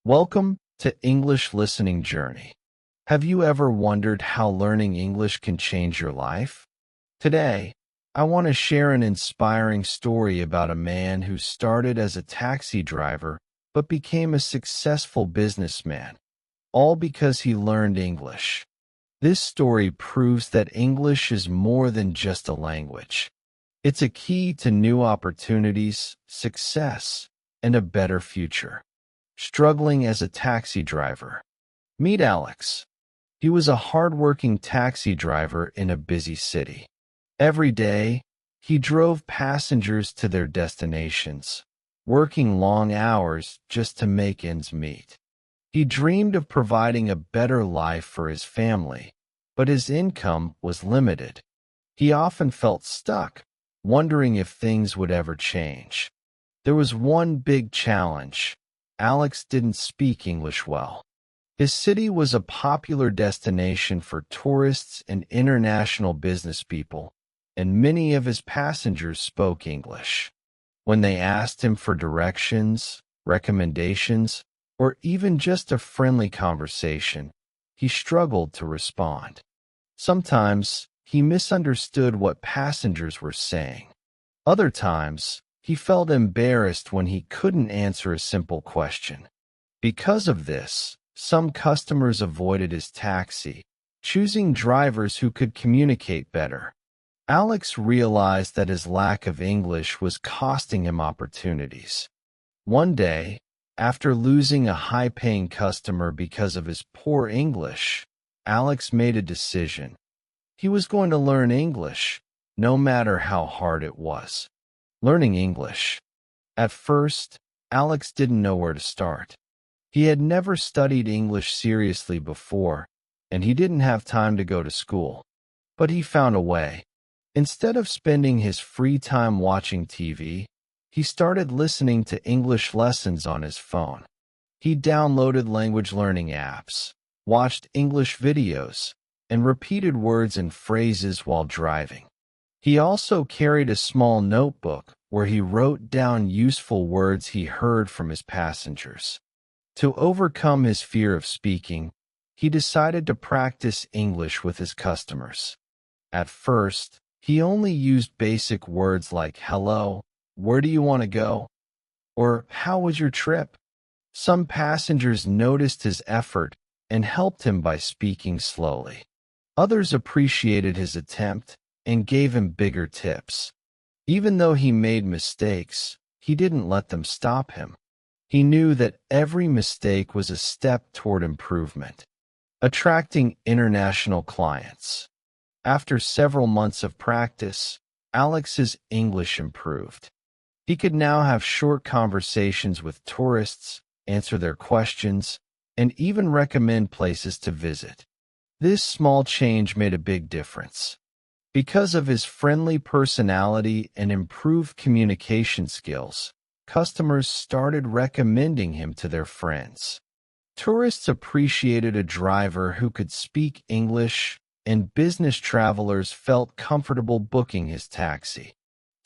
Welcome to English Listening Journey. Have you ever wondered how learning English can change your life? Today, I want to share an inspiring story about a man who started as a taxi driver but became a successful businessman, all because he learned English. This story proves that English is more than just a language. It's a key to new opportunities, success, and a better future. Struggling as a taxi driver. Meet Alex. He was a hard-working taxi driver in a busy city. Every day, he drove passengers to their destinations, working long hours just to make ends meet. He dreamed of providing a better life for his family, but his income was limited. He often felt stuck, wondering if things would ever change. There was one big challenge. Alex didn't speak English well. His city was a popular destination for tourists and international business people, and many of his passengers spoke English. When they asked him for directions, recommendations, or even just a friendly conversation, he struggled to respond. Sometimes, he misunderstood what passengers were saying. Other times, he felt embarrassed when he couldn't answer a simple question. Because of this, some customers avoided his taxi, choosing drivers who could communicate better. Alex realized that his lack of English was costing him opportunities. One day, after losing a high-paying customer because of his poor English, Alex made a decision. He was going to learn English, no matter how hard it was. Learning English. At first, Alex didn't know where to start. He had never studied English seriously before, and he didn't have time to go to school. But he found a way. Instead of spending his free time watching TV, he started listening to English lessons on his phone. He downloaded language learning apps, watched English videos, and repeated words and phrases while driving. He also carried a small notebook where he wrote down useful words he heard from his passengers. To overcome his fear of speaking, he decided to practice English with his customers. At first, he only used basic words like hello, where do you want to go, or how was your trip? Some passengers noticed his effort and helped him by speaking slowly. Others appreciated his attempt and gave him bigger tips. Even though he made mistakes, he didn't let them stop him. He knew that every mistake was a step toward improvement. Attracting international clients. After several months of practice, Alex's English improved. He could now have short conversations with tourists, answer their questions, and even recommend places to visit. This small change made a big difference. Because of his friendly personality and improved communication skills, customers started recommending him to their friends. Tourists appreciated a driver who could speak English, and business travelers felt comfortable booking his taxi.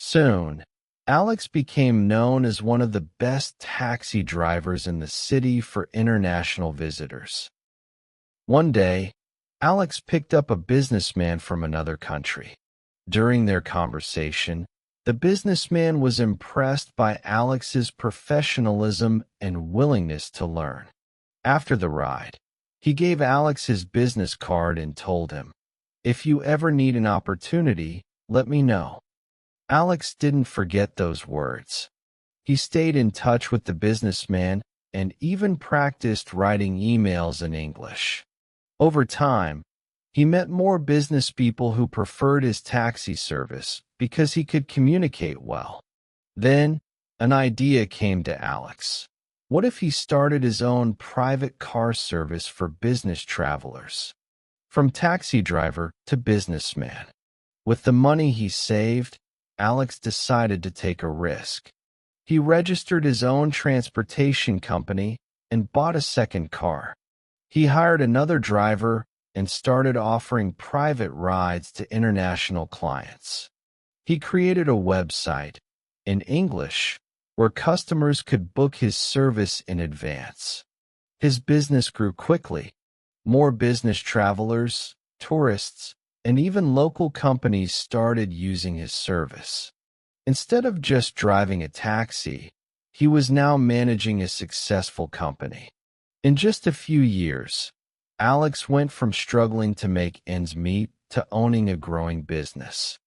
Soon, Alex became known as one of the best taxi drivers in the city for international visitors. One day, Alex picked up a businessman from another country. During their conversation, the businessman was impressed by Alex's professionalism and willingness to learn. After the ride, he gave Alex his business card and told him, "If you ever need an opportunity, let me know." Alex didn't forget those words. He stayed in touch with the businessman and even practiced writing emails in English. Over time, he met more business people who preferred his taxi service because he could communicate well. Then, an idea came to Alex. What if he started his own private car service for business travelers? From taxi driver to businessman. With the money he saved, Alex decided to take a risk. He registered his own transportation company and bought a second car. He hired another driver and started offering private rides to international clients. He created a website, in English, where customers could book his service in advance. His business grew quickly. More business travelers, tourists, and even local companies started using his service. Instead of just driving a taxi, he was now managing a successful company. In just a few years, Alex went from struggling to make ends meet to owning a growing business.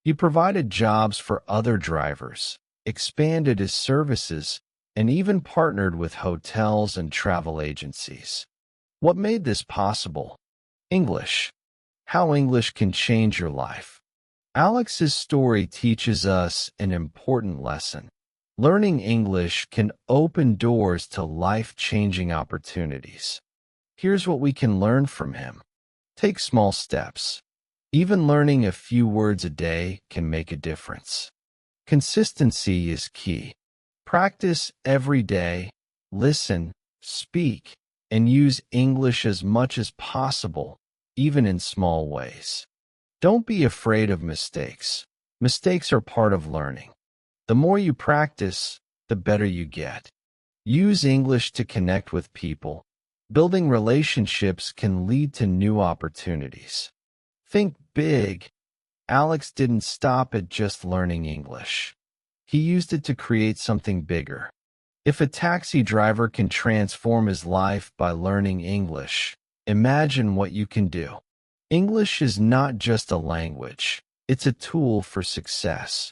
He provided jobs for other drivers, expanded his services, and even partnered with hotels and travel agencies. What made this possible? English. How English can change your life. Alex's story teaches us an important lesson. Learning English can open doors to life-changing opportunities. Here's what we can learn from him. Take small steps. Even learning a few words a day can make a difference. Consistency is key. Practice every day, listen, speak, and use English as much as possible, even in small ways. Don't be afraid of mistakes. Mistakes are part of learning. The more you practice, the better you get. Use English to connect with people. Building relationships can lead to new opportunities. Think big. Alex didn't stop at just learning English. He used it to create something bigger. If a taxi driver can transform his life by learning English, imagine what you can do. English is not just a language, it's a tool for success.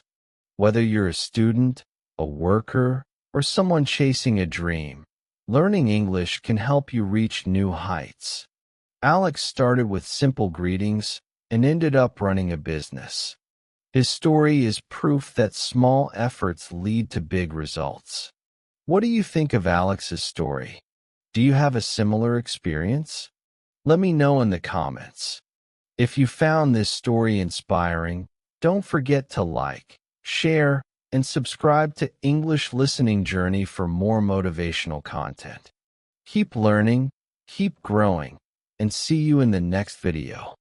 Whether you're a student, a worker, or someone chasing a dream, learning English can help you reach new heights. Alex started with simple greetings and ended up running a business. His story is proof that small efforts lead to big results. What do you think of Alex's story? Do you have a similar experience? Let me know in the comments. If you found this story inspiring, don't forget to like, share, and subscribe to English Listening Journey for more motivational content. Keep learning, keep growing, and see you in the next video.